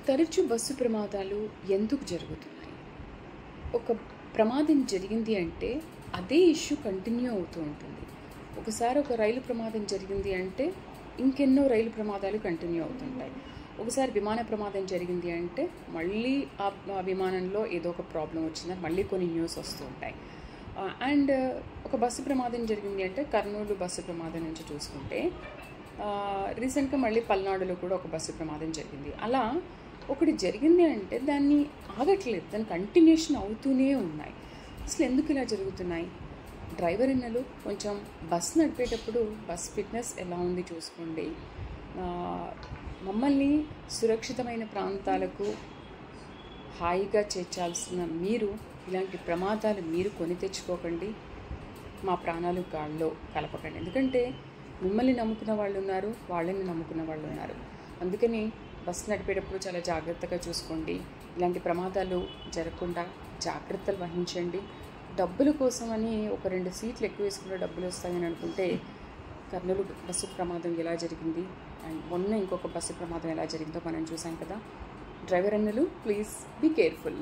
తరచు బస్సు ప్రమాదాలు ఎందుకు జరుగుతున్నాయి? ఒక ప్రమాదం జరిగింది అంటే అదే ఇష్యూ కంటిన్యూ అవుతూ ఉంటుంది. ఒకసారి ఒక రైలు ప్రమాదం జరిగింది అంటే ఇంకెన్నో రైలు ప్రమాదాలు కంటిన్యూ అవుతుంటాయి. ఒకసారి విమాన ప్రమాదం జరిగింది అంటే మళ్ళీ ఆ విమానంలో ఏదో ఒక ప్రాబ్లం వచ్చిందని మళ్ళీ కొన్ని న్యూస్ వస్తూ ఉంటాయి. అండ్ ఒక బస్సు ప్రమాదం జరిగింది అంటే కర్నూలు బస్సు ప్రమాదం నుంచి చూసుకుంటే రీసెంట్గా మళ్ళీ పల్నాడులో కూడా ఒక బస్సు ప్రమాదం జరిగింది. అలా ఒకటి జరిగింది అంటే దాన్ని ఆగట్లేదు, దాని కంటిన్యూషన్ అవుతూనే ఉన్నాయి. అసలు ఎందుకు ఇలా జరుగుతున్నాయి? డ్రైవర్ ఇన్నలు కొంచెం బస్సు నడిపేటప్పుడు బస్ ఫిట్నెస్ ఎలా ఉంది చూసుకోండి. మమ్మల్ని సురక్షితమైన ప్రాంతాలకు హాయిగా చేర్చాల్సిన మీరు ఇలాంటి ప్రమాదాలు మీరు కొని తెచ్చుకోకండి. మా ప్రాణాలు గాల్లో కలపకండి. ఎందుకంటే మిమ్మల్ని నమ్ముకున్న వాళ్ళు ఉన్నారు, వాళ్ళని నమ్ముకున్న వాళ్ళు ఉన్నారు. అందుకని బస్సు నడిపేటప్పుడు చాలా జాగ్రత్తగా చూసుకోండి. ఇలాంటి ప్రమాదాలు జరగకుండా జాగ్రత్తలు వహించండి. డబ్బుల కోసమని ఒక 2 సీట్లు ఎక్కువ వేసుకున్న డబ్బులు వస్తాయని అనుకుంటే కర్నూలు బస్సు ప్రమాదం ఎలా జరిగింది అండ్ మొన్న ఇంకొక బస్సు ప్రమాదం ఎలా జరిగిందో మనం చూసాం కదా. డ్రైవర్ అన్నలు ప్లీజ్ బీ కేర్ఫుల్.